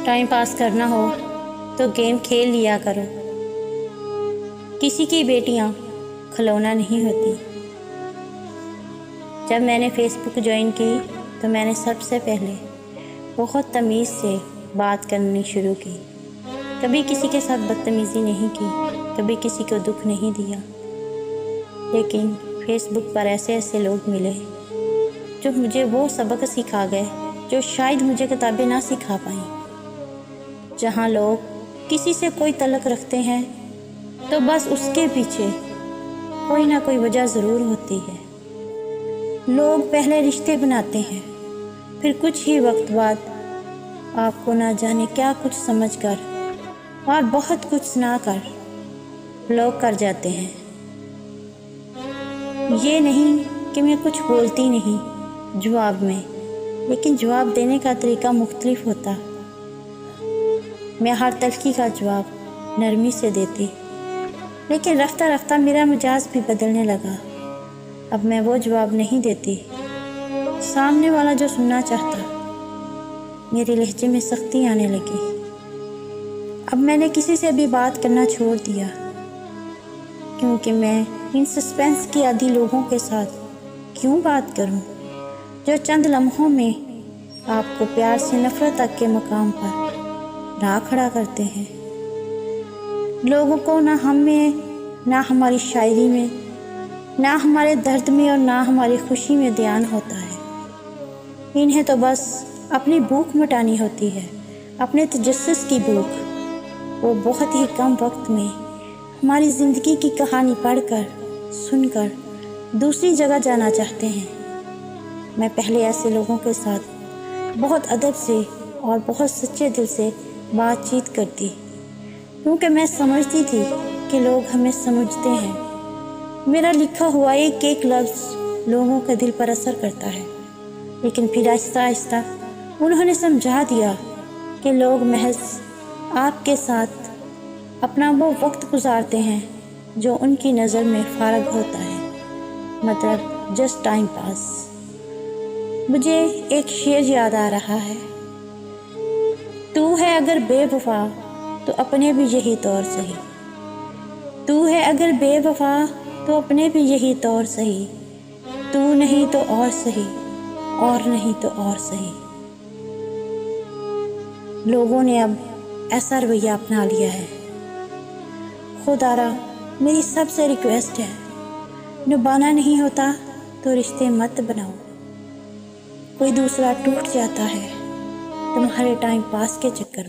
Time pass کرنا ہو تو game کھیل لیا کرو۔ کسی کی بیٹیاں کھلونا نہیں ہوتی۔ جب میں نے فیس بک جوائن کی تو میں نے سب سے پہلے بہت تمیز سے بات کرنی شروع کی۔ کبھی کسی کے ساتھ بدتمیزی نہیں کی، کبھی کسی کو دکھ نہیں دیا۔ لیکن فیس بک پر ایسے لوگ ملے جو مجھے وہ سبق سکھا گئے جو شاید مجھے کتابیں نہ سکھا پائیں۔ جہاں لوگ کسی سے کوئی تعلق رکھتے ہیں تو بس اس کے پیچھے کوئی نہ کوئی وجہ ضرور ہوتی ہے۔ لوگ پہلے رشتے بناتے ہیں، پھر کچھ ہی وقت بعد آپ کو نہ جانے کیا کچھ سمجھ کر اور بہت کچھ سنا کر بلاک کر جاتے ہیں۔ یہ نہیں کہ میں کچھ بولتی نہیں جواب میں، لیکن جواب دینے کا طریقہ مختلف ہوتا۔ میں ہر تلخی کا جواب نرمی سے دیتی، لیکن رفتہ رفتہ میرا مزاج بھی بدلنے لگا۔ اب میں وہ جواب نہیں دیتی سامنے والا جو سننا چاہتا۔ میرے لہجے میں سختی آنے لگی۔ اب میں نے کسی سے بھی بات کرنا چھوڑ دیا، کیونکہ میں ان سسپینس کی عادی لوگوں کے ساتھ کیوں بات کروں جو چند لمحوں میں آپ کو پیار سے نفرت تک کے مقام پر لا کھڑا کرتے ہیں۔ لوگوں کو نہ ہم میں، نہ ہماری شاعری میں، نہ ہمارے درد میں اور نہ ہماری خوشی میں دھیان ہوتا ہے۔ انہیں تو بس اپنی بھوک مٹانی ہوتی ہے، اپنے تجسس کی بھوک۔ وہ بہت ہی کم وقت میں ہماری زندگی کی کہانی پڑھ کر، سن کر دوسری جگہ جانا چاہتے ہیں۔ میں پہلے ایسے لوگوں کے ساتھ بہت ادب سے اور بہت سچے دل سے بات چیت کرتی، کیونکہ میں سمجھتی تھی کہ لوگ ہمیں سمجھتے ہیں۔ میرا لکھا ہوا ایک لفظ لوگوں کا دل پر اثر کرتا ہے، لیکن پھر آہستہ آہستہ انہوں نے سمجھا دیا کہ لوگ محض آپ کے ساتھ اپنا وہ وقت گزارتے ہیں جو ان کی نظر میں فارغ ہوتا ہے، مطلب جسٹ ٹائم پاس۔ مجھے ایک شعر یاد آ رہا ہے، تو ہے اگر بے وفا تو اپنے بھی یہی طور سہی، تو ہے اگر بے وفا تو اپنے بھی یہی طور سہی، تو نہیں تو اور سہی، اور نہیں تو اور سہی۔ لوگوں نے اب ایسا رویہ اپنا لیا ہے۔ خدا را میری سب سے ریکویسٹ ہے، نبھانا نہیں ہوتا تو رشتے مت بناؤ۔ کوئی دوسرا ٹوٹ جاتا ہے تمہارے ٹائم پاس کے چکر میں۔